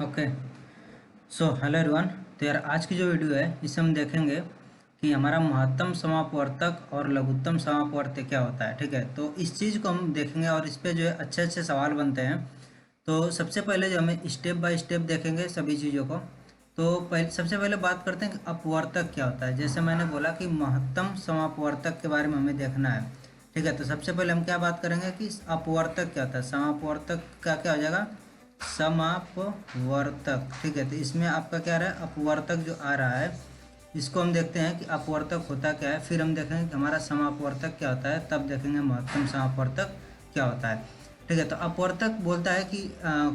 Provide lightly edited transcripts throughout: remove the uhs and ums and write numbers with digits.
Okay. So hello everyone. तो यार आज की जो वीडियो है इसे हम देखेंगे कि हमारा महत्तम समापवर्तक और लघुत्तम समापवर्तक क्या होता है। ठीक है, तो इस चीज़ को हम देखेंगे और इस पे जो है अच्छे अच्छे सवाल बनते हैं। तो सबसे पहले जो हमें स्टेप बाय स्टेप देखेंगे सभी चीज़ों को। तो पहले सबसे पहले बात करते हैं कि अपवर्तक क्या होता है। जैसे मैंने बोला कि महत्तम समापवर्तक के बारे में हमें देखना है। ठीक है, तो सबसे पहले हम क्या बात करेंगे कि अपवर्तक क्या होता है। समापवर्तक का क्या हो जाएगा, समापवर्तक। ठीक है, तो इसमें आपका क्या रहा है, अपवर्तक जो आ रहा है इसको हम देखते हैं कि अपवर्तक होता क्या है, फिर हम देखेंगे कि हमारा समापवर्तक क्या होता है, तब देखेंगे महत्तम समापवर्तक क्या होता है। ठीक है, तो अपवर्तक बोलता है कि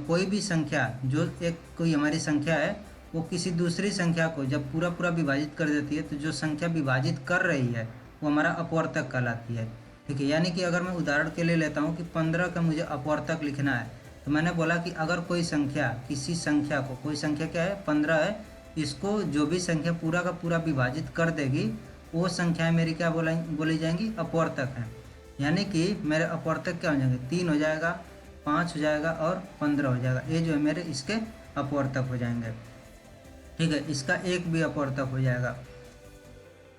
कोई भी संख्या जो एक कोई हमारी संख्या है वो किसी दूसरी संख्या को जब पूरा पूरा विभाजित कर देती है, तो जो संख्या विभाजित कर रही है वो हमारा अपवर्तक कहलाती है। ठीक है, यानी कि अगर मैं उदाहरण के लिए लेता हूँ कि 15 का मुझे अपवर्तक लिखना है, तो मैंने बोला कि अगर कोई संख्या किसी संख्या को, कोई संख्या क्या है 15 है, इसको जो भी संख्या पूरा का पूरा विभाजित कर देगी वो संख्याएं मेरी क्या बोली जाएंगी, अपवर्तक हैं। यानी कि मेरे अपवर्तक क्या हो जाएंगे, 3 हो जाएगा, 5 हो जाएगा और 15 हो जाएगा। ये जो है मेरे इसके अपवर्तक हो जाएंगे। ठीक है, इसका एक भी अपवर्तक हो जाएगा।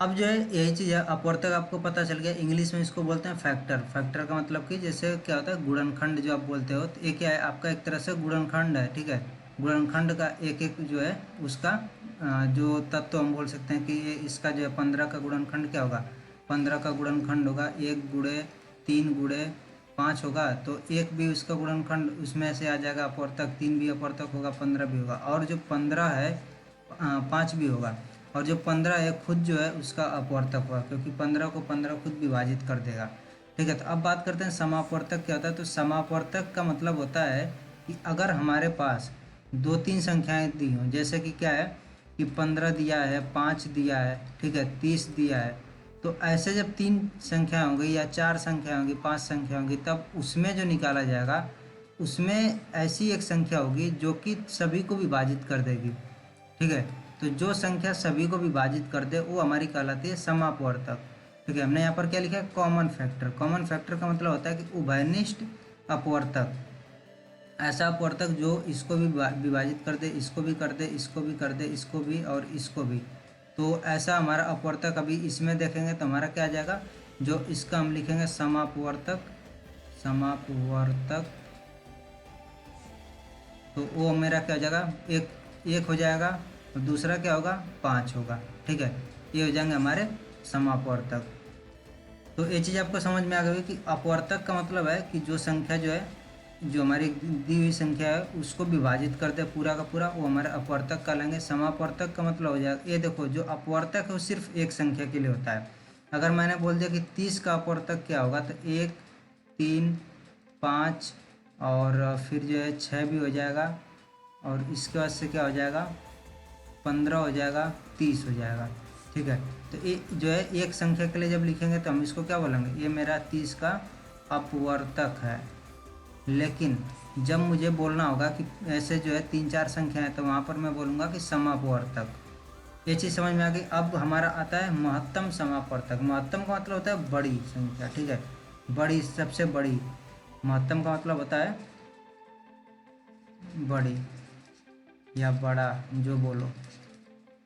अब जो है यही चीज़ है, अपवर्तक आपको पता चल गया। इंग्लिश में इसको बोलते हैं फैक्टर। फैक्टर का मतलब कि जैसे क्या होता है, गुणनखंड जो आप बोलते हो, तो ये क्या है आपका एक तरह से गुणनखंड है। ठीक है, गुणनखंड का एक एक जो है उसका जो तत्व हम बोल सकते हैं कि ये इसका जो है 15 का गुणनखंड क्या होगा, 15 का गुणनखंड होगा 1 गुणे 3 गुणे 5 होगा, तो एक भी उसका गुणनखंड उसमें से आ जाएगा अपवर्तक, 3 भी अपवर्तक होगा, 15 भी होगा, और जो 15 है 5 भी होगा, और जो 15 है खुद जो है उसका अपवर्तक हुआ, क्योंकि 15 को 15 खुद विभाजित कर देगा। ठीक है, तो अब बात करते हैं समापवर्तक क्या होता है। तो समापवर्तक का मतलब होता है कि अगर हमारे पास दो तीन संख्याएं दी हों, जैसे कि क्या है कि 15 दिया है, 5 दिया है, ठीक है, 30 दिया है, तो ऐसे जब 3 संख्या होंगी या 4 संख्या होंगी, 5 संख्या होंगी, तब उसमें जो निकाला जाएगा उसमें ऐसी एक संख्या होगी जो कि सभी को विभाजित कर देगी। ठीक है, तो जो संख्या सभी को विभाजित कर दे वो हमारी कहलाती है समापवर्तक। ठीक है, हमने यहाँ पर क्या लिखा है, कॉमन फैक्टर। कॉमन फैक्टर का मतलब होता है कि उभयनिष्ठ अपवर्तक, ऐसा अपवर्तक जो इसको भी विभाजित कर दे, इसको भी कर दे, इसको भी कर दे, इसको भी और इसको भी। तो ऐसा हमारा अपवर्तक अभी इसमें देखेंगे तो हमारा क्या आ जाएगा, जो इसका हम लिखेंगे समापवर्तक। समापवर्तक तो वो मेरा क्या हो जाएगा, एक एक हो जाएगा, और दूसरा क्या होगा, 5 होगा। ठीक है, ये हो जाएंगे हमारे समापवर्तक। तो ये चीज़ आपको समझ में आ गई कि अपवर्तक का मतलब है कि जो संख्या जो है, जो हमारी दी हुई संख्या है उसको विभाजित कर दे पूरा का पूरा, वो हमारे अपवर्तक कहलाएंगे। समापवर्तक का मतलब हो जाएगा, ये देखो जो अपवर्तक है वो सिर्फ एक संख्या के लिए होता है। अगर मैंने बोल दिया कि 30 का अपवर्तक क्या होगा, तो 1 3 5 और फिर जो है 6 भी हो जाएगा, और इसके बाद से क्या हो जाएगा, 15 हो जाएगा, 30 हो जाएगा। ठीक है, तो ये जो है एक संख्या के लिए जब लिखेंगे तो हम इसको क्या बोलेंगे, ये मेरा 30 का अपवर्तक है। लेकिन जब मुझे बोलना होगा कि ऐसे जो है 3-4 संख्या है, तो वहाँ पर मैं बोलूँगा कि समापवर्तक। ये चीज़ समझ में आ गई। अब हमारा आता है महत्तम समापवर्तक। महत्तम का मतलब होता है बड़ी संख्या। ठीक है, बड़ी, सबसे बड़ी। महत्तम का मतलब होता है बड़ी या बड़ा, जो बोलो।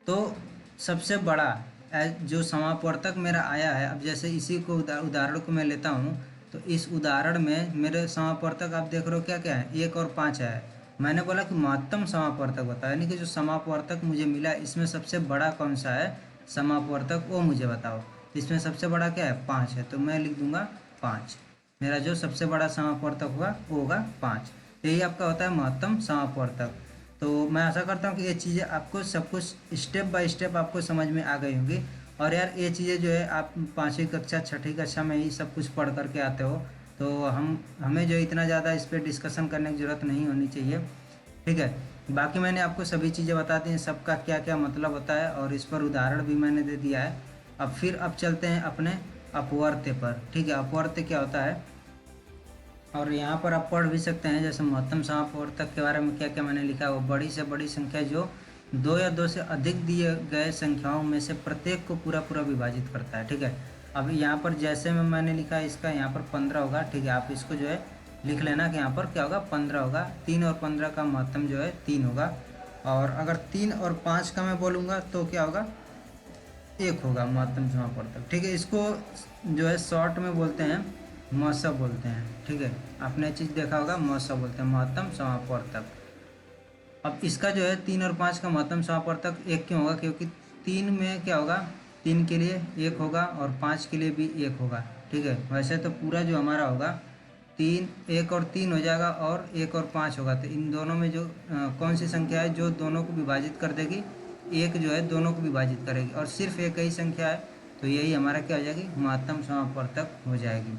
तो सबसे बड़ा जो समापवर्तक मेरा आया है, अब जैसे इसी को उदाहरण को मैं लेता हूँ, तो इस उदाहरण में मेरे समापवर्तक आप देख रहे हो क्या क्या है, 1 और 5 है। मैंने बोला कि महत्तम समापवर्तक बताओ, यानी कि जो समापवर्तक मुझे मिला इसमें सबसे बड़ा कौन सा है समापवर्तक, वो मुझे बताओ। इसमें सबसे बड़ा क्या है, 5 है, तो मैं लिख दूंगा 5। मेरा जो सबसे बड़ा समापवर्तक होगा वो होगा 5। यही आपका होता है महत्तम समापवर्तक। तो मैं आशा करता हूँ कि ये चीज़ें आपको सब कुछ स्टेप बाय स्टेप आपको समझ में आ गई होंगी। और यार ये चीज़ें जो है आप 5वीं कक्षा 6ठी कक्षा में ही सब कुछ पढ़ करके आते हो, तो हमें जो इतना ज़्यादा इस पर डिस्कशन करने की ज़रूरत नहीं होनी चाहिए। ठीक है, बाकी मैंने आपको सभी चीज़ें बता दी हैं, सबका क्या क्या मतलब होता है, और इस पर उदाहरण भी मैंने दे दिया है। अब चलते हैं अपने अपवर्त्य पर। ठीक है, अपवर्त्य क्या होता है, और यहाँ पर आप पढ़ भी सकते हैं, जैसे महत्तम समापवर्तक के बारे में क्या क्या मैंने लिखा है। वो बड़ी से बड़ी संख्या जो 2 या 2 से अधिक दिए गए संख्याओं में से प्रत्येक को पूरा पूरा विभाजित करता है। ठीक है, अब यहाँ पर जैसे में मैंने लिखा है इसका, यहाँ पर 15 होगा। ठीक है, आप इसको जो है लिख लेना कि यहाँ पर क्या होगा 15 होगा। 3 और 15 का महत्तम जो है 3 होगा। और अगर 3 और 5 का मैं बोलूँगा तो क्या होगा 1 होगा महत्तम समापवर्तक। ठीक है, इसको जो है शॉर्ट में बोलते हैं मौसब बोलते हैं। ठीक है, आपने चीज़ देखा होगा मौसब बोलते हैं महत्तम समापवर्तक। अब इसका जो है 3 और 5 का महत्तम समापवर्तक 1 क्यों होगा, क्योंकि 3 में क्या होगा 3 के लिए 1 होगा और 5 के लिए भी 1 होगा। ठीक है, वैसे तो पूरा जो हमारा होगा 3 1 और 3 हो जाएगा और 1 और 5 होगा। तो इन दोनों में जो कौन सी संख्या है जो दोनों को विभाजित कर देगी, एक जो है दोनों को विभाजित करेगी और सिर्फ एक ही संख्या है, तो यही हमारा क्या हो जाएगी महत्तम समापवर्तक हो जाएगी।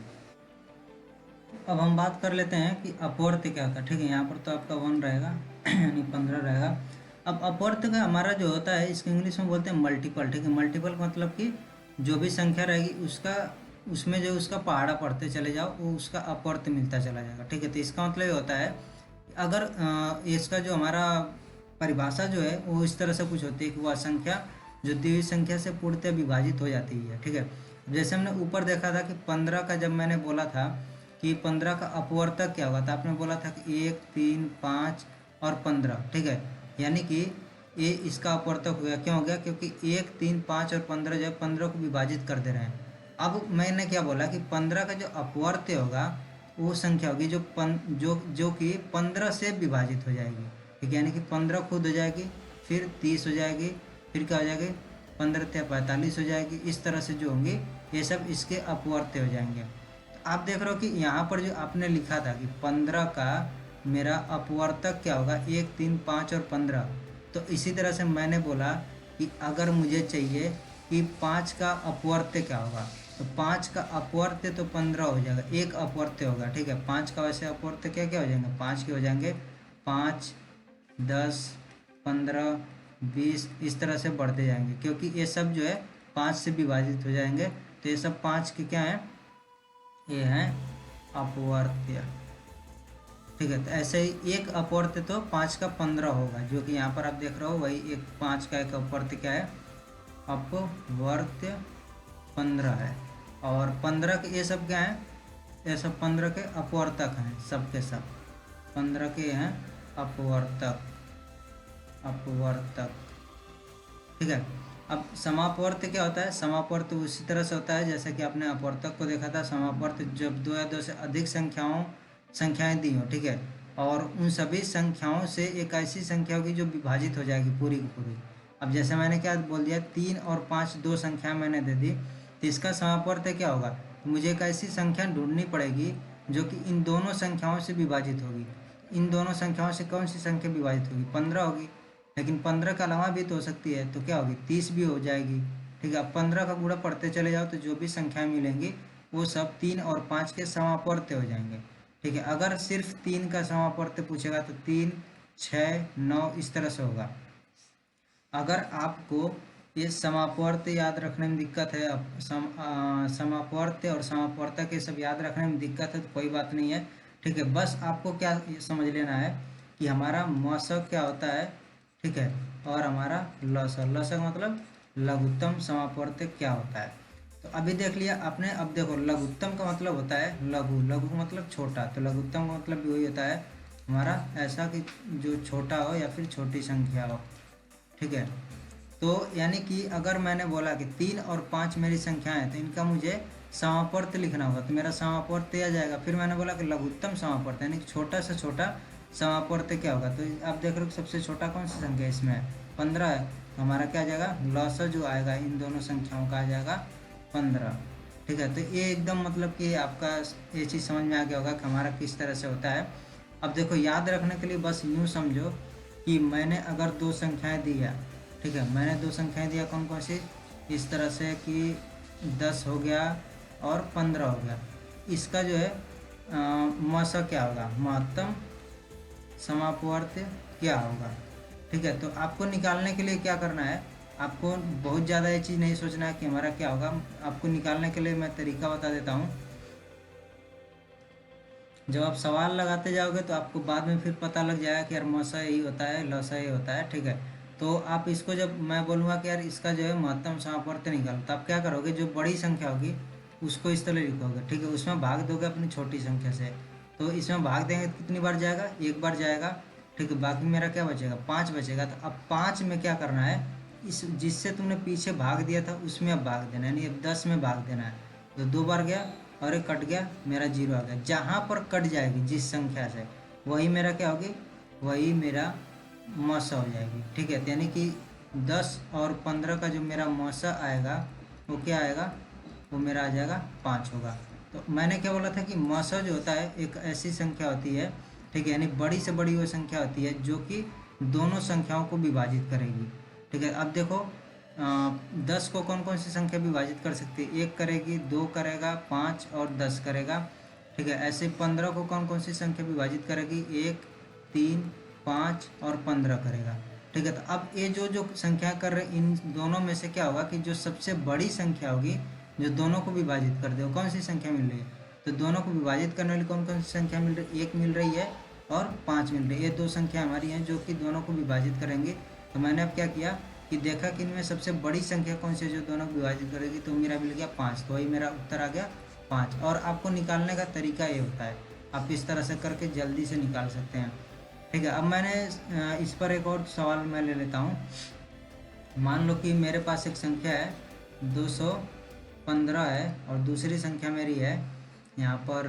अब हम बात कर लेते हैं कि अपवर्त्य क्या होता है। ठीक है, यहाँ पर तो आपका 1 रहेगा यानी 15 रहेगा। अब अपवर्त्य का हमारा जो होता है इसको इंग्लिश में बोलते हैं मल्टीपल। ठीक है, मल्टीपल मतलब कि जो भी संख्या रहेगी उसका उसमें जो उसका पहाड़ा पढ़ते चले जाओ वो उसका अपवर्त्य मिलता चला जाएगा। ठीक है, तो इसका मतलब ये होता है अगर इसका जो हमारा परिभाषा जो है वो इस तरह से कुछ होती है कि वह संख्या जो दी हुई संख्या से पूर्णतः विभाजित हो जाती है। ठीक है, जैसे हमने ऊपर देखा था कि 15 का जब मैंने बोला था कि 15 का अपवर्तक क्या होगा, तो आपने बोला था कि 1 3 5 और 15। ठीक है, यानी कि ये इसका अपवर्तक हो गया। क्यों हो गया, क्योंकि 1 3 5 और 15 जो है 15 को विभाजित कर दे रहे हैं। अब मैंने क्या बोला कि 15 का जो अपवर्त्य होगा वो संख्या होगी जो कि 15 से विभाजित हो जाएगी। ठीक है, यानी कि 15 खुद हो जाएगी, फिर 30 हो जाएगी, फिर क्या हो जाएगी 15 × 45 हो जाएगी। इस तरह से जो होंगे ये सब इसके अपवर्त्य हो जाएंगे। आप देख रहे हो कि यहाँ पर जो आपने लिखा था कि 15 का मेरा अपवर्तक क्या होगा 1 3 5 और 15, तो इसी तरह से मैंने बोला कि अगर मुझे चाहिए कि 5 का अपवर्त्य क्या होगा, तो 5 का अपवर्त्य तो 15 हो जाएगा, एक अपवर्त्य होगा। ठीक है, 5 का वैसे अपवर्त्य क्या क्या हो जाएंगे 5 के हो जाएंगे 5 10 15 20 इस तरह से बढ़ते जाएंगे, क्योंकि ये सब जो है 5 से विभाजित हो जाएंगे। तो ये सब 5 के क्या हैं, ये है अपवर्त्य। ठीक है, तो ऐसे ही एक अपवर्त्य तो 5 का 15 होगा, जो कि यहाँ पर आप देख रहे हो वही एक 5 का एक अपवर्त्य क्या है अपवर्त्य 15 है। और 15 के ये सब क्या है, ये सब 15 के अपवर्तक हैं, सब के सब 15 के हैं अपवर्तक। ठीक है, अब समापवर्त्य क्या होता है, समापवर्त्य उसी तरह से होता है जैसे कि आपने अपवर्तक को देखा था। समापवर्त्य जब 2 या 2 से अधिक संख्याएं दी हो। ठीक है, और उन सभी संख्याओं से एक ऐसी संख्या होगी जो विभाजित हो जाएगी पूरी की पूरी। अब जैसे मैंने क्या बोल दिया 3 और 5 दो संख्या मैंने दे दी, तो इसका समापवर्त्य क्या होगा, तो मुझे एक ऐसी संख्या ढूंढनी पड़ेगी जो कि इन दोनों संख्याओं से विभाजित होगी। इन दोनों संख्याओं से कौन सी संख्या विभाजित होगी 15 होगी, लेकिन 15 के अलावा भी तो हो सकती है, तो क्या होगी 30 भी हो जाएगी। ठीक है, अब 15 का गुणा पढ़ते चले जाओ तो जो भी संख्याएं मिलेंगी वो सब 3 और 5 के समापवर्त्य हो जाएंगे। ठीक है, अगर सिर्फ 3 का समापवर्त्य पूछेगा तो 3 6 9 इस तरह से होगा। अगर आपको ये समापवर्त्य याद रखने में दिक्कत है, अब समापवर्त्य और समापवर्तक ये सब याद रखने में दिक्कत है तो कोई बात नहीं है। ठीक है, बस आपको क्या समझ लेना है कि हमारा मौसक क्या होता है। ठीक है, और हमारा लसक मतलब लघुत्तम समापवर्त्य क्या होता है। तो अभी देख लिया आपने। अब देखो लघुत्तम का मतलब होता है लघु, लघु का मतलब छोटा, तो लघुत्तम का मतलब भी वही होता है हमारा ऐसा कि जो छोटा हो या फिर छोटी संख्या हो। ठीक है, तो यानी कि अगर मैंने बोला कि 3 और 5 मेरी संख्याएं हैं तो इनका मुझे समापवर्त्य लिखना होगा, तो मेरा समापवर्त्य आ जाएगा। फिर मैंने बोला कि लघुत्तम समापवर्त्य यानी कि छोटा से छोटा समापवर्त्य क्या होगा, तो आप देख रहे हो सबसे छोटा कौन सी संख्या इसमें 15 है, तो हमारा क्या आ जाएगा लॉस जो आएगा इन दोनों संख्याओं का आ जाएगा 15। ठीक है, तो ये एकदम मतलब कि आपका ये चीज़ समझ में आ गया होगा कि हमारा किस तरह से होता है। अब देखो याद रखने के लिए बस यूँ समझो कि मैंने अगर 2 संख्याएं दिया, ठीक है, मैंने 2 संख्याएं दिया कौन कौन सी, इस तरह से कि 10 हो गया और 15 हो गया। इसका जो है मौसक क्या होगा महत्तम समापवर्त्य क्या होगा। ठीक है, तो आपको निकालने के लिए क्या करना है, आपको बहुत ज़्यादा ये चीज़ नहीं सोचना है कि हमारा क्या होगा। आपको निकालने के लिए मैं तरीका बता देता हूँ। जब आप सवाल लगाते जाओगे तो आपको बाद में फिर पता लग जाएगा कि यार मौसा यही होता है लौसा यही होता है। ठीक है, तो आप इसको जब मैं बोलूँगा कि यार इसका जो है महत्तम समापवर्त्य निकालो, तो आप क्या करोगे जो बड़ी संख्या होगी उसको इस तरह लिखोगे। ठीक है, उसमें भाग दोगे अपनी छोटी संख्या से, तो इसमें भाग देंगे तो कितनी बार जाएगा, एक बार जाएगा। ठीक है, बाकी मेरा क्या बचेगा, 5 बचेगा। तो अब 5 में क्या करना है, इस जिससे तुमने पीछे भाग दिया था उसमें अब भाग देना है, यानी अब 10 में भाग देना है। तो 2 बार गया और एक कट गया, मेरा 0 आ गया। जहाँ पर कट जाएगी जिस संख्या से, वही मेरा क्या होगी, वही मेरा मौसा हो जाएगी। ठीक है, यानी कि 10 और 15 का जो मेरा मौसा आएगा वो क्या आएगा, वो मेरा आ जाएगा 5 होगा। तो मैंने क्या बोला था कि मौसा जो होता है एक ऐसी संख्या होती है, ठीक है, यानी बड़ी से बड़ी वो संख्या होती है जो कि दोनों संख्याओं को विभाजित करेगी। ठीक है, अब देखो 10 को कौन कौन सी संख्या विभाजित कर सकती है, 1 करेगी, 2 करेगा, 5 और 10 करेगा। ठीक है, ऐसे 15 को कौन कौन सी संख्या विभाजित करेगी, 1, 3, 5 और 15 करेगा। ठीक है, तो अब ये जो जो संख्या कर रहे इन दोनों में से क्या होगा कि जो सबसे बड़ी संख्या होगी जो दोनों को विभाजित कर दे, वो कौन सी संख्या मिल रही है, तो दोनों को विभाजित करने वाली कौन कौन सी संख्या मिल रही है, 1 मिल रही है और 5 मिल रही है। ये 2 संख्या हमारी हैं जो कि दोनों को विभाजित करेंगे। तो मैंने अब क्या किया कि देखा कि इनमें सबसे बड़ी संख्या कौन सी है जो दोनों को विभाजित करेगी, तो मेरा मिल गया 5। तो वही मेरा उत्तर आ गया 5। और आपको निकालने का तरीका ये होता है, आप इस तरह से करके जल्दी से निकाल सकते हैं। ठीक है, अब मैंने इस पर एक और सवाल मैं ले लेता हूँ। मान लो कि मेरे पास एक संख्या है 215 है और दूसरी संख्या मेरी है यहाँ पर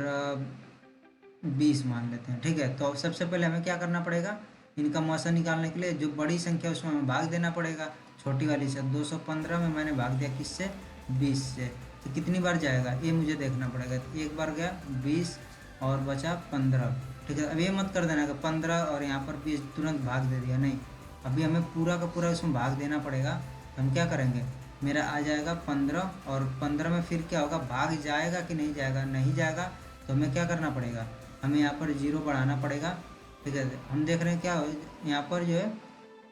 20 मान लेते हैं। ठीक है, तो सबसे पहले हमें क्या करना पड़ेगा, इनका मौसा निकालने के लिए जो बड़ी संख्या उसमें हमें भाग देना पड़ेगा छोटी वाली से। 215 में मैंने भाग दिया किससे, 20 से। तो कितनी बार जाएगा ये मुझे देखना पड़ेगा। तो एक बार गया 20 और बचा 15। ठीक है, अब ये मत कर देना कि 15 और यहाँ पर 20 तुरंत भाग दे दिया, नहीं, अभी हमें पूरा का पूरा उसमें भाग देना पड़ेगा। हम क्या करेंगे, मेरा आ जाएगा 15 और 15 में फिर क्या होगा, भाग जाएगा कि नहीं जाएगा, नहीं जाएगा। तो हमें क्या करना पड़ेगा, हमें यहाँ पर 0 बढ़ाना पड़ेगा। ठीक है, हम देख रहे हैं क्या हो यहाँ पर जो है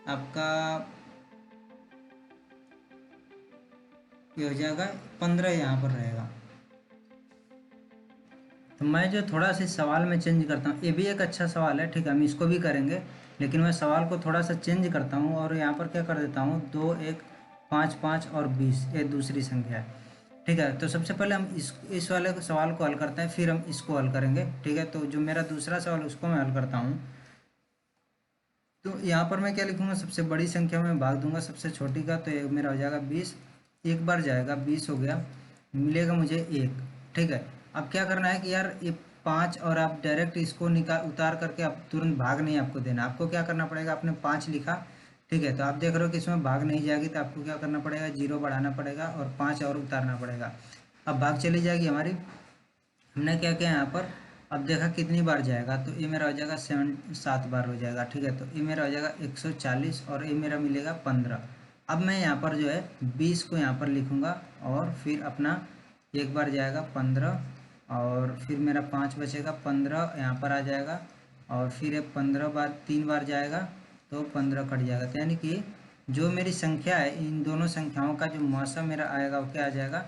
आपका ये हो जाएगा 15 यहाँ पर रहेगा। तो मैं जो थोड़ा सा सवाल में चेंज करता हूँ, ये भी एक अच्छा सवाल है। ठीक है, हम इसको भी करेंगे, लेकिन मैं सवाल को थोड़ा सा चेंज करता हूँ और यहाँ पर क्या कर देता हूँ 2, 1, 5, 5 और 20, ये दूसरी संख्या है। ठीक है, तो सबसे पहले हम इस वाले सवाल को हल करते हैं, फिर हम इसको हल करेंगे। ठीक है, तो जो मेरा दूसरा सवाल उसको मैं हल करता हूँ। तो यहाँ पर मैं क्या लिखूँगा, सबसे बड़ी संख्या में भाग दूंगा सबसे छोटी का, तो ये मेरा हो जाएगा 20। एक बार जाएगा, 20 हो गया, मिलेगा मुझे 1। ठीक है, अब क्या करना है कि यार ये 5 और आप डायरेक्ट इसको निकाल उतार करके आप तुरंत भाग नहीं आपको देना, आपको क्या करना पड़ेगा, आपने 5 लिखा। ठीक है, तो आप देख रहे हो कि इसमें भाग नहीं जाएगी, तो आपको क्या करना पड़ेगा, 0 बढ़ाना पड़ेगा और 5 और उतारना पड़ेगा। अब भाग चली जाएगी हमारी। हमने क्या किया यहाँ पर, अब देखा कितनी बार जाएगा, तो ये मेरा हो जाएगा 7 बार हो जाएगा। ठीक है, तो ये मेरा हो जाएगा 140 और ये मेरा मिलेगा 15। अब मैं यहाँ पर जो है 20 को यहाँ पर लिखूँगा और फिर अपना एक बार जाएगा 15 और फिर मेरा 5 बचेगा, 15 यहाँ पर आ जाएगा और फिर ये 15 बार 3 बार जाएगा तो 15 कट जाएगा। तो यानी कि जो मेरी संख्या है इन दोनों संख्याओं का जो मौसा मेरा आएगा वो क्या आ जाएगा,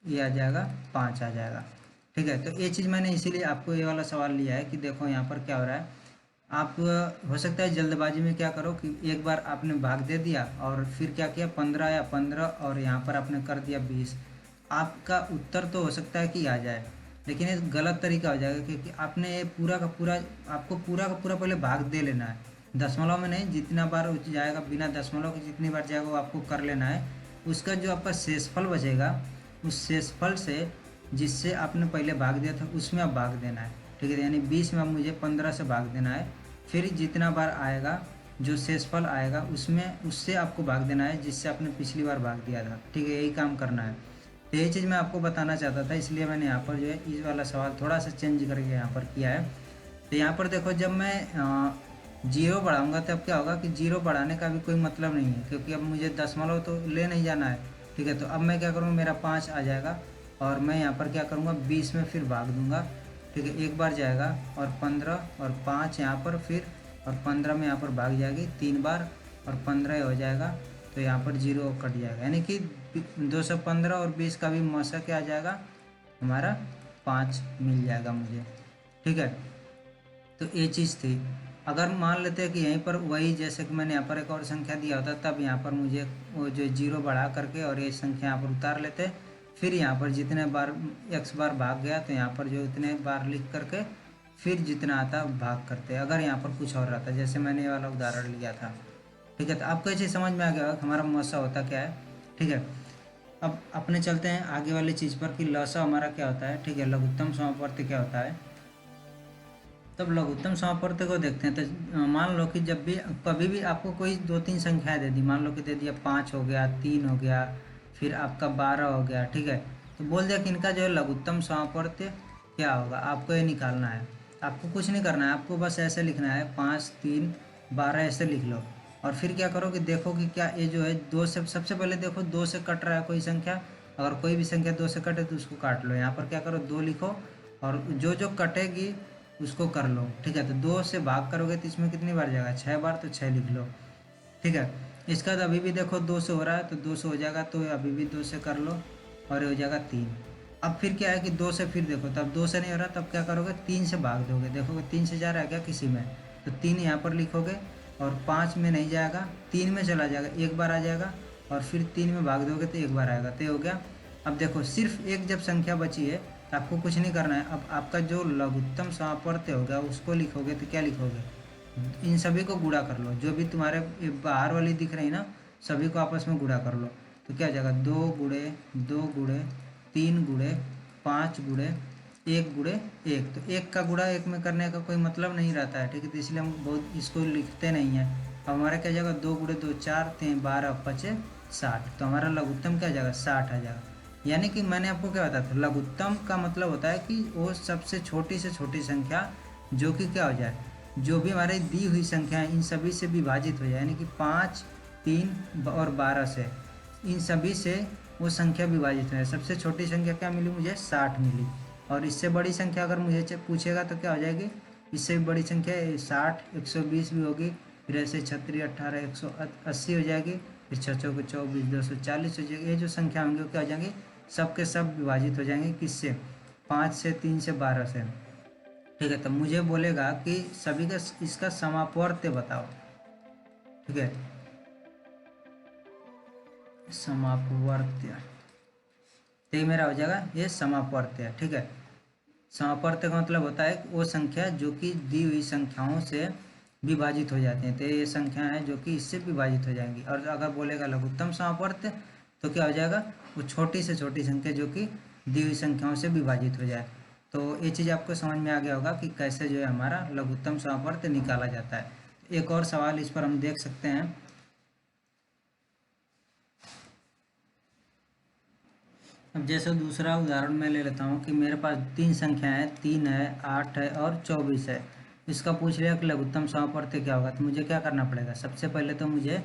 ये आ जाएगा 5 आ जाएगा। ठीक है, तो ये चीज़ मैंने इसीलिए आपको ये वाला सवाल लिया है कि देखो यहाँ पर क्या हो रहा है। आप हो सकता है जल्दबाजी में क्या करो कि एक बार आपने भाग दे दिया और फिर क्या किया 15 या 15 और यहाँ पर आपने कर दिया 20। आपका उत्तर तो हो सकता है कि आ जाए, लेकिन ये गलत तरीका हो जाएगा क्योंकि आपने ये पूरा का पूरा, आपको पूरा का पूरा पहले भाग दे लेना है, दशमलव में नहीं। जितना बार जाएगा बिना दशमलव के जितनी बार जाएगा वो आपको कर लेना है। उसका जो आपका शेषफल बचेगा उस शेषफल से जिससे आपने पहले भाग दिया था उसमें आप भाग देना है। ठीक है, यानी 20 में अब मुझे 15 से भाग देना है, फिर जितना बार आएगा जो शेषफल आएगा उसमें उससे आपको भाग देना है जिससे आपने पिछली बार भाग दिया था। ठीक है, यही काम करना है। तो यही चीज़ मैं आपको बताना चाहता था, इसलिए मैंने यहाँ पर जो है इस वाला सवाल थोड़ा सा चेंज करके यहाँ पर किया है। तो यहाँ पर देखो जब मैं 0 बढ़ाऊँगा तब क्या होगा कि 0 बढ़ाने का भी कोई मतलब नहीं है क्योंकि अब मुझे दशमलव तो ले नहीं जाना है। ठीक है, तो अब मैं क्या करूँगा, मेरा 5 आ जाएगा और मैं यहाँ पर क्या करूँगा 20 में फिर भाग दूंगा। ठीक है, एक बार जाएगा और 15 और 5 यहाँ पर फिर और 15 में यहाँ पर भाग जाएगी 3 बार और 15 हो जाएगा, तो यहाँ पर 0 कट जाएगा। यानी कि 215 और 20 का भी मौसा क्या आ जाएगा, हमारा 5 मिल जाएगा मुझे। ठीक है, तो ये चीज़ थी। अगर मान लेते हैं कि यहीं पर वही जैसे कि मैंने यहाँ पर एक और संख्या दिया होता तब यहाँ पर मुझे वो जो 0 बढ़ा करके और ये संख्या यहाँ पर उतार लेते, फिर यहाँ पर जितने बार x बार भाग गया तो यहाँ पर जो इतने बार लिख करके फिर जितना आता भाग करते। अगर यहाँ पर कुछ और रहता, जैसे मैंने ये वाला उदाहरण लिया था, ठीक है। तो आपको ये चीज़ समझ में आ गया कि हमारा मौसा होता क्या है, ठीक है। अब अपने चलते हैं आगे वाली चीज़ पर कि लसा हमारा क्या होता है, ठीक है। लघुत्तम समापवर्ती क्या होता है। तब लघुत्तम समापवर्ती को देखते हैं। तो मान लो कि जब भी कभी भी आपको कोई 2-3 संख्याएं दे दी, मान लो कि दे दिया 5 हो गया, 3 हो गया, फिर आपका 12 हो गया, ठीक है। तो बोल दिया कि इनका जो है लघुत्तम समापवर्ती क्या होगा, आपको ये निकालना है। आपको कुछ नहीं करना है, आपको बस ऐसे लिखना है 5, 3, 12 ऐसे लिख लो। और फिर क्या करो कि देखो कि क्या ये जो है दो से, सबसे पहले देखो 2 से कट रहा है कोई संख्या। अगर कोई भी संख्या 2 से कटे तो उसको काट लो। यहाँ पर क्या करो 2 लिखो, और जो जो कटेगी उसको कर लो, ठीक है। तो 2 से भाग करोगे तो इसमें कितनी बार जाएगा, 6 बार, तो 6 लिख लो, ठीक है। इसका तो अभी भी देखो 2 से हो रहा है, तो 2 से हो जाएगा, तो अभी भी 2 से कर लो, और ये हो जाएगा 3। अब फिर क्या है कि 2 से फिर देखो, तब 2 से नहीं हो रहा, तब क्या करोगे 3 से भाग दोगे, देखोगे 3 से जा रहा है क्या किसी में, तो 3 यहाँ पर लिखोगे, और 5 में नहीं जाएगा, 3 में चला जाएगा, एक बार आ जाएगा, और फिर 3 में भाग दोगे तो एक बार आएगा, तो ये हो गया। अब देखो सिर्फ एक जब संख्या बची है तो आपको कुछ नहीं करना है। अब आपका जो लघुत्तम समापवर्ती होगा उसको लिखोगे, तो क्या लिखोगे, इन सभी को गुणा कर लो, जो भी तुम्हारे ये बाहर वाली दिख रही ना, सभी को आपस में गुणा कर लो। तो क्या हो जाएगा, 2 गुणे 2 गुणे 3 गुणे 5 गुणे 1 गुणे 1। तो 1 का गुणा 1 में करने का कोई मतलब नहीं रहता है, ठीक है। तो इसलिए हम बहुत इसको लिखते नहीं हैं। अब हमारा क्या जाएगा, 2 गुणे 2 4, 3 12 5 60। तो हमारा लघुत्तम क्या जाएगा, 60 आ जाएगा। यानी कि मैंने आपको क्या बताया था, लघुत्तम का मतलब होता है कि वो सबसे छोटी से छोटी संख्या जो कि क्या हो जाए, जो भी हमारे दी हुई संख्या है इन सभी से विभाजित हो जाए, यानी कि 5, 3 और 12 से, इन सभी से वो संख्या विभाजित हो जाए। सबसे छोटी संख्या क्या मिली मुझे, 60 मिली। और इससे बड़ी संख्या अगर मुझे पूछेगा तो क्या हो जाएगी, इससे भी बड़ी संख्या 60, 120 भी होगी, फिर ऐसे 36, 18, 180 हो जाएगी, फिर 6 चौके 24, 240 हो जाएगी। ये जो संख्या होंगी वो क्या हो जाएंगी, सब के सब विभाजित हो जाएंगे किससे, 5 से, 3 से, 12 से, ठीक है। तो मुझे बोलेगा कि सभी का इसका समापवर्त्य बताओ, ठीक है। समापवर्त्य, तो ये मेरा हो जाएगा ये समापवर्त्य है, ठीक है। समापवर्त्य का मतलब होता है वो संख्या जो कि दी हुई संख्याओं से विभाजित हो जाती हैं। तो ये संख्या है जो कि इससे विभाजित हो जाएंगी। और अगर बोलेगा लघुत्तम समापवर्त्य तो क्या हो जाएगा, वो छोटी से छोटी संख्या जो कि दी हुई संख्याओं से विभाजित हो जाए। तो ये चीज़ आपको समझ में आ गया होगा कि कैसे जो है हमारा लघुत्तम समापवर्त्य निकाला जाता है। एक और सवाल इस पर हम देख सकते हैं। अब जैसे दूसरा उदाहरण मैं ले लेता हूँ कि मेरे पास 3 संख्याएं हैं, 3 है, 8 है और 24 है। इसका पूछ लिया कि लघुत्तम समापवर्त्य क्या होगा। तो मुझे क्या करना पड़ेगा, सबसे पहले तो मुझे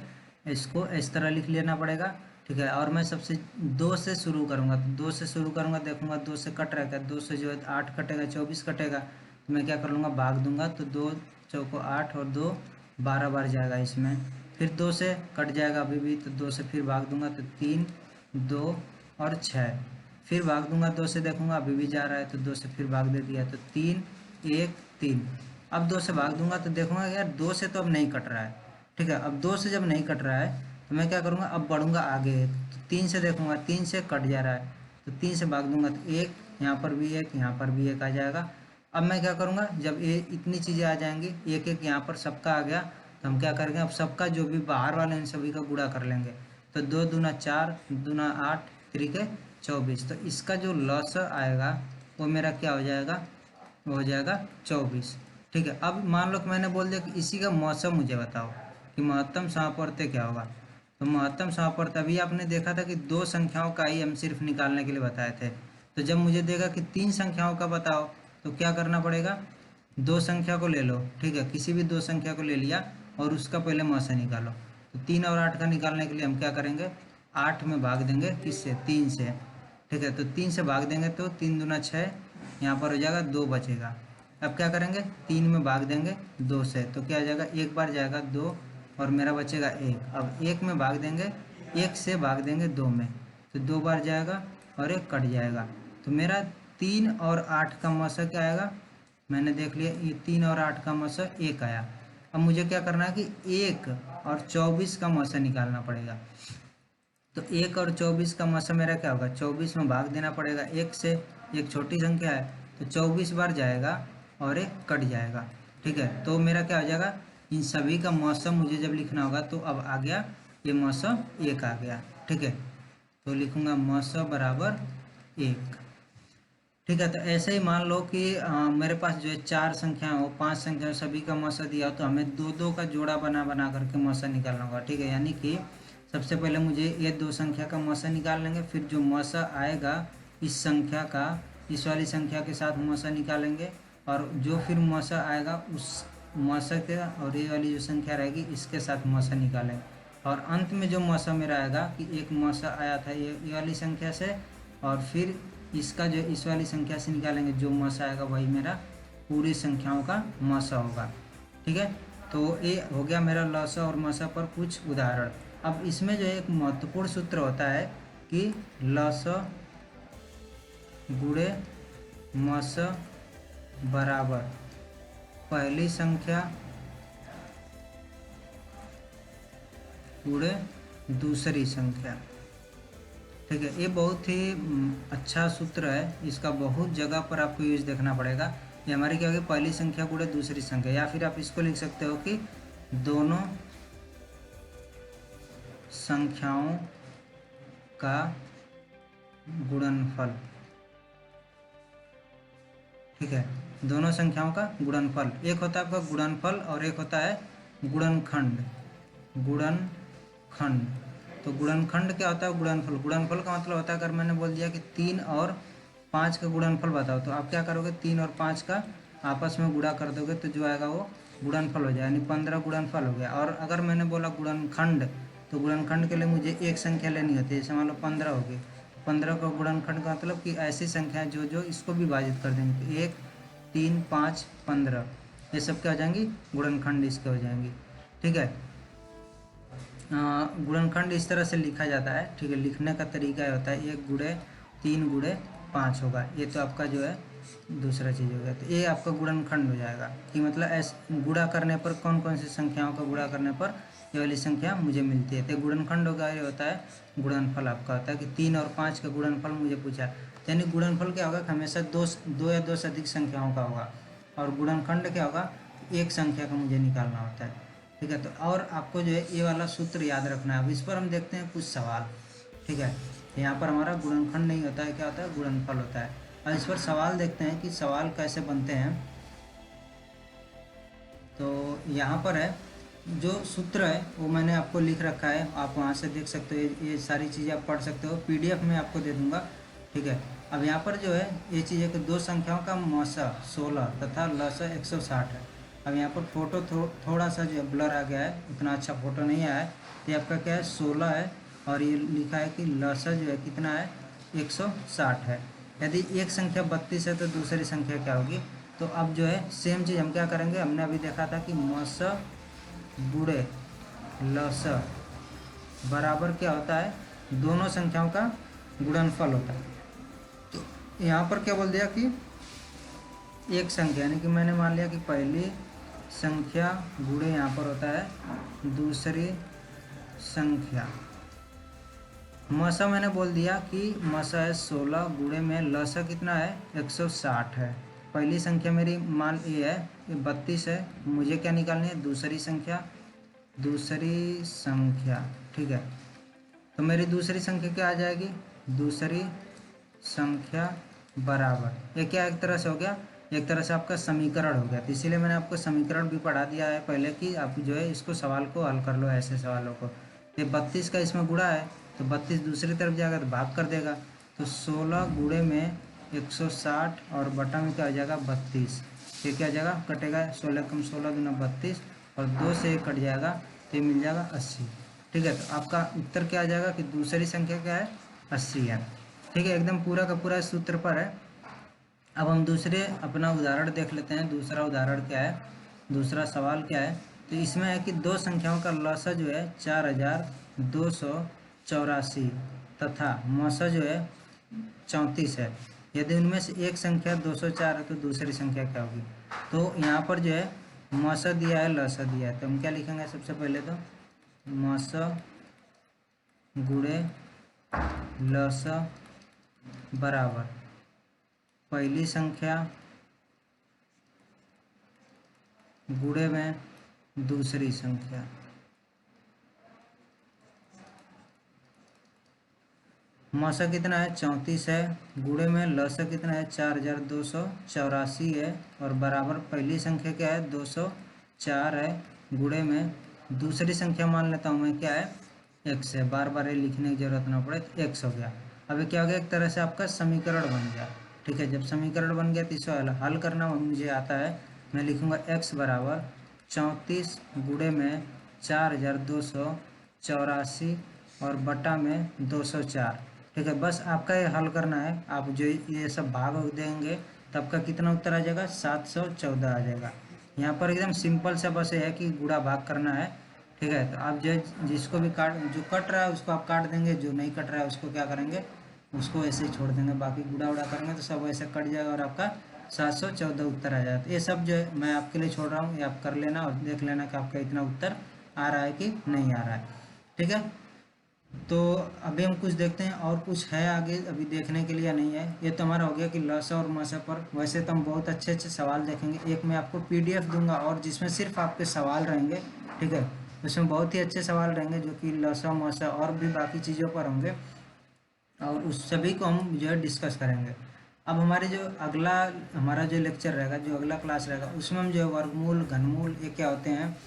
इसको इस तरह लिख लेना पड़ेगा, ठीक है। और मैं सबसे 2 से शुरू करूँगा, तो 2 से शुरू करूँगा, देखूंगा 2 से कट रहेगा, 2 से जो है 8 कटेगा, 24 कटेगा, तो मैं क्या कर लूँगा, भाग दूंगा। तो 2 चौको 8 और 2 12 बार जाएगा इसमें। फिर 2 से कट जाएगा अभी भी, तो 2 से फिर भाग दूंगा, तो 3, 2 और 6। फिर भाग दूंगा 2 से, देखूंगा अभी भी जा रहा है, तो 2 से फिर भाग दे दिया, तो 3, 1, 3। अब 2 से भाग दूंगा तो देखूंगा यार 2 से तो अब नहीं कट रहा है, ठीक है। अब 2 से जब नहीं कट रहा है तो मैं क्या करूँगा, अब बढ़ूंगा आगे, तो 3 से देखूंगा, 3 से कट जा रहा है, तो 3 से भाग दूंगा, तो 1, यहाँ पर भी 1, यहाँ पर भी 1 आ जाएगा। अब मैं क्या करूँगा, जब ये इतनी चीज़ें आ जाएंगी, एक एक यहाँ पर सबका आ गया, तो हम क्या करेंगे, अब सबका जो भी बाहर वाले इन सभी का गुणा कर लेंगे। तो 2 दूना 4, दूना 8, त्रिके 24। तो इसका जो लॉस आएगा वो मेरा क्या हो जाएगा, वो हो जाएगा 24, ठीक है। अब मान लो कि मैंने बोल दिया कि इसी का मौसम मुझे बताओ कि महत्तम समापवर्त्य क्या होगा। तो महत्तम समापवर्त्य अभी आपने देखा था कि 2 संख्याओं का ही हम सिर्फ निकालने के लिए बताए थे। तो जब मुझे देगा कि 3 संख्याओं का बताओ तो क्या करना पड़ेगा, 2 संख्या को ले लो, ठीक है। किसी भी 2 संख्या को ले लिया और उसका पहले मौसा निकालो। तो 3 और 8 का निकालने के लिए हम क्या करेंगे, 8 में भाग देंगे किससे, 3 से, ठीक है। तो 3 से भाग देंगे तो 3 दूना 6, यहाँ पर हो जाएगा 2 बचेगा। अब क्या करेंगे, 3 में भाग देंगे 2 से, तो क्या हो जाएगा, एक बार जाएगा 2 और मेरा बचेगा 1। अब 1 में भाग देंगे, 1 से भाग देंगे 2 में, तो 2 बार जाएगा और 1 कट जाएगा। तो मेरा 3 और 8 का मौसा क्या आएगा, मैंने देख लिया ये 3 और 8 का मौसा 1 आया। अब मुझे क्या करना है कि 1 और 24 का मौसा निकालना पड़ेगा। तो 1 और 24 का मौसम मेरा क्या होगा, 24 में भाग देना पड़ेगा 1 से, एक छोटी संख्या है तो 24 बार जाएगा और एक कट जाएगा। ठीक है, तो मेरा क्या हो जाएगा, इन सभी का मौसम मुझे जब लिखना होगा तो अब आ गया ये मौसम एक आ गया। ठीक है, तो लिखूंगा मौसम बराबर एक। ठीक है, तो ऐसे ही मान लो कि मेरे पास जो है चार संख्या हो, पांच संख्या हो, सभी का मौसा दिया हो, तो हमें दो दो का जोड़ा बना बना करके मौसा निकालना होगा। ठीक है, यानी कि सबसे पहले मुझे ये दो संख्या का मौसा निकाल लेंगे, फिर जो मौसा आएगा इस संख्या का इस वाली संख्या के साथ मौसा निकालेंगे, और जो फिर मौसा आएगा उस मौसा के और ये वाली जो संख्या रहेगी इसके साथ मौसा निकालेंगे, और अंत में जो मौसा मेरा आएगा कि एक मौसा आया था ये वाली संख्या से, और फिर इसका जो इस वाली संख्या से निकालेंगे, जो मौसा आएगा वही मेरा पूरी संख्याओं का मौसा होगा। ठीक है, तो ये हो गया मेरा लौसा और मौसा पर कुछ उदाहरण। अब इसमें जो एक महत्वपूर्ण सूत्र होता है कि लौसा गुणे मौसा बराबर पहली संख्या गुणे दूसरी संख्या। ठीक है, ये बहुत ही अच्छा सूत्र है, इसका बहुत जगह पर आपको यूज देखना पड़ेगा। ये हमारी क्या होगी, पहली संख्या गुणे दूसरी संख्या, या फिर आप इसको लिख सकते हो कि दोनों संख्याओं का गुणनफल। ठीक है, दोनों संख्याओं का गुणनफल, एक होता है आपका गुणनफल और एक होता है गुणनखंड। गुणनखंड, तो गुणनखंड क्या होता है, गुणनफल। गुणनफल का मतलब होता है, अगर मैंने बोल दिया कि 3 और 5 का गुणनफल बताओ, तो आप क्या करोगे, 3 और 5 का आपस में गुणा कर दोगे, तो जो आएगा वो गुणनफल हो जाएगा, यानी 15 गुणनफल हो गया। और अगर मैंने बोला गुणनखंड, तो गुणनखंड के लिए मुझे एक संख्या लेनी होती है, जैसे मान लो 15 हो गई, 15 का गुणनखंड का मतलब कि ऐसी संख्या जो जो इसको विभाजित कर देंगे, तो 1 3 5 15, ये सब क्या हो जाएंगी, गुणनखंड इसके हो जाएंगी। ठीक है, गुणनखंड इस तरह से लिखा जाता है। ठीक है, लिखने का तरीका होता है 1 गुणे 3 गुणे 5 होगा, ये तो आपका जो है दूसरा चीज़ हो गया। तो ये आपका गुणनखंड हो जाएगा कि मतलब ऐसे गुणा करने पर कौन कौन सी संख्याओं का गुणा करने पर ये वाली संख्या मुझे मिलती है, तो गुणनखंड होगा। ये होता है गुणनफल, आपका होता है कि 3 और 5 का गुणनफल मुझे पूछा, यानी गुणनफल क्या होगा, हमेशा दो या दो से अधिक संख्याओं का होगा, और गुणनखंड क्या होगा, एक संख्या का मुझे निकालना होता है। ठीक है, तो और आपको जो है ये वाला सूत्र याद रखना है। अब इस पर हम देखते हैं कुछ सवाल। ठीक है, यहाँ पर हमारा गुणनखंड नहीं होता है, क्या होता है, गुणनफल होता है। और इस पर सवाल देखते हैं कि सवाल कैसे बनते हैं। तो यहाँ पर है जो सूत्र है वो मैंने आपको लिख रखा है, आप वहाँ से देख सकते हो, ये सारी चीज़ें आप पढ़ सकते हो, PDF में आपको दे दूँगा। ठीक है, अब यहाँ पर जो है ये चीज़ है कि दो संख्याओं का मौसा 16 तथा लसा 160 है। अब यहाँ पर फोटो थोड़ा सा जो ब्लर आ गया है, उतना अच्छा फोटो नहीं आया है। तो ये आपका क्या है, 16 है, और ये लिखा है कि लसा जो है कितना है, 160 है। यदि एक संख्या 32 है तो दूसरी संख्या क्या होगी। तो अब जो है सेम चीज़ हम क्या करेंगे, हमने अभी देखा था कि मौसा गुणे लसा बराबर क्या होता है, दोनों संख्याओं का गुणनफल होता है। तो यहाँ पर क्या बोल दिया कि एक संख्या, यानी कि मैंने मान लिया कि पहली संख्या गुणे यहाँ पर होता है दूसरी संख्या। मौसा मैंने बोल दिया कि मौसा है 16, गुणे में लसा कितना है, 160 है। पहली संख्या मेरी मान ये है, ये 32 है, मुझे क्या निकालनी है, दूसरी संख्या। ठीक है, तो मेरी दूसरी संख्या क्या आ जाएगी, दूसरी संख्या बराबर, ये क्या एक तरह से हो गया, एक तरह से आपका समीकरण हो गया। तो इसीलिए मैंने आपको समीकरण भी पढ़ा दिया है पहले कि आप जो है इसको सवाल को हल कर लो, ऐसे सवालों को। ये 32 का इसमें गुणा है, तो 32 दूसरी तरफ जाएगा तो भाग कर देगा, तो 16 गुणे में 160 और बटा में क्या हो जाएगा, 32। ये क्या जाएगा, कटेगा, 16 कम 16 दूना 32, और 2 से 1 कट जाएगा, तो ये मिल जाएगा 80। ठीक है, तो आपका उत्तर क्या आ जाएगा कि दूसरी संख्या क्या है, 80 है। ठीक है, एकदम पूरा का पूरा सूत्र पर है। अब हम दूसरे अपना उदाहरण देख लेते हैं। दूसरा उदाहरण क्या है, दूसरा सवाल क्या है, तो इसमें है कि दो संख्याओं का लसा जो है 4284 तथा मौसा जो है 34 है। यदि उनमें से एक संख्या 204 है तो दूसरी संख्या क्या होगी। तो यहाँ पर जो है मौसा दिया है, लसा दिया है, तो हम क्या लिखेंगे, सबसे पहले तो मौसा गुणे लसा बराबर पहली संख्या गुणे में दूसरी संख्या। मौसा कितना है 34 है, गुणे में लसा कितना है 4284 है, और बराबर पहली संख्या क्या है 204 है, गुणे में दूसरी संख्या मान लेता हूँ मैं क्या है x है, बार बार ये लिखने की जरूरत ना पड़े, x हो गया। अब क्या हो गया, एक तरह से आपका समीकरण बन गया। ठीक है, जब समीकरण बन गया तो इसको हल करना मुझे आता है। मैं लिखूँगा x बराबर 34 गुणे में 4284 और बटा में 204। ठीक है, बस आपका ये हल करना है। आप जो ये सब भाग देंगे तब का कितना उत्तर आ जाएगा 714 आ जाएगा। यहाँ पर एकदम सिंपल सा बस ये है कि गुणा भाग करना है। ठीक है, तो आप जो जिसको भी जो कट रहा है उसको आप काट देंगे, जो नहीं कट रहा है उसको क्या करेंगे, उसको ऐसे ही छोड़ देंगे, बाकी गुणा उड़ा करेंगे तो सब ऐसे कट जाएगा और आपका 714 उत्तर आ जाएगा। तो ये सब जो है मैं आपके लिए छोड़ रहा हूँ, ये आप कर लेना और देख लेना कि आपका इतना उत्तर आ रहा है कि नहीं आ रहा है। ठीक है, तो अभी हम कुछ देखते हैं और कुछ है आगे अभी देखने के लिए या नहीं है। ये तो हमारा हो गया कि लसा और मसा पर। वैसे तो हम बहुत अच्छे अच्छे सवाल देखेंगे, एक मैं आपको पीडीएफ दूंगा और जिसमें सिर्फ आपके सवाल रहेंगे। ठीक है, उसमें बहुत ही अच्छे सवाल रहेंगे जो कि लसा मसा और भी बाकी चीज़ों पर होंगे, और उस सभी को हम जो है डिस्कस करेंगे। अब हमारे जो अगला हमारा जो लेक्चर रहेगा, जो अगला क्लास रहेगा, उसमें हम जो है वर्गमूल घनमूल ये क्या होते हैं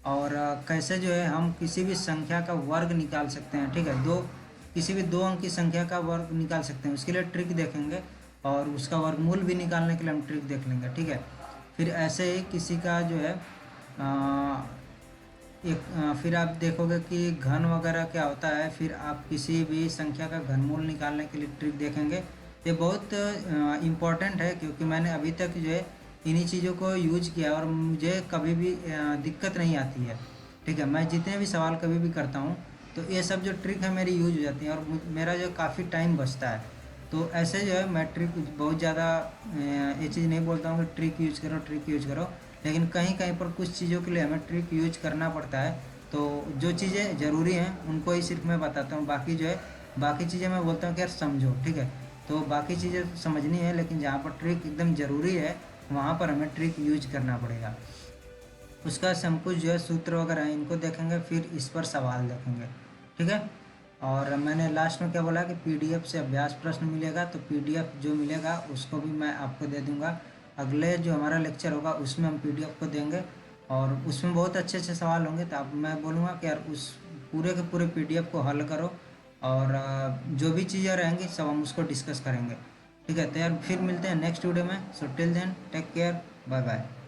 और कैसे जो है हम किसी भी संख्या का वर्ग निकाल सकते हैं। ठीक है, किसी भी दो अंक की संख्या का वर्ग निकाल सकते हैं, उसके लिए ट्रिक देखेंगे, और उसका वर्गमूल भी निकालने के लिए हम ट्रिक देख लेंगे। ठीक है, फिर ऐसे ही किसी का जो है फिर आप देखोगे कि घन वगैरह क्या होता है, फिर आप किसी भी संख्या का घनमूल निकालने के लिए ट्रिक देखेंगे। ये बहुत इम्पोर्टेंट है क्योंकि मैंने अभी तक जो है इन्हीं चीज़ों को यूज किया और मुझे कभी भी दिक्कत नहीं आती है। ठीक है, मैं जितने भी सवाल कभी भी करता हूँ तो ये सब जो ट्रिक है मेरी यूज हो जाती है और मेरा जो काफ़ी टाइम बचता है। तो ऐसे जो है मैं ट्रिक बहुत ज़्यादा ये चीज़ नहीं बोलता हूँ कि ट्रिक यूज करो ट्रिक यूज करो, लेकिन कहीं कहीं पर कुछ चीज़ों के लिए हमें ट्रिक यूज करना पड़ता है। तो जो चीज़ें ज़रूरी हैं उनको ही सिर्फ मैं बताता हूँ, बाकी जो है बाकी चीज़ें मैं बोलता हूँ कि यार समझो। ठीक है, तो बाकी चीज़ें समझनी है, लेकिन जहाँ पर ट्रिक एकदम ज़रूरी है वहाँ पर हमें ट्रिक यूज करना पड़ेगा। उसका सब कुछ जो है सूत्र वगैरह है इनको देखेंगे, फिर इस पर सवाल देखेंगे। ठीक है, और मैंने लास्ट में क्या बोला कि पीडीएफ से अभ्यास प्रश्न मिलेगा, तो पीडीएफ जो मिलेगा उसको भी मैं आपको दे दूंगा। अगले जो हमारा लेक्चर होगा उसमें हम पीडीएफ को देंगे और उसमें बहुत अच्छे अच्छे सवाल होंगे। तो अब मैं बोलूँगा कि यार उस पूरे के पूरे पीडीएफ को हल करो और जो भी चीज़ें रहेंगी सब हम उसको डिस्कस करेंगे। ठीक है, तो यार फिर मिलते हैं नेक्स्ट वीडियो में। So till then take care, bye bye.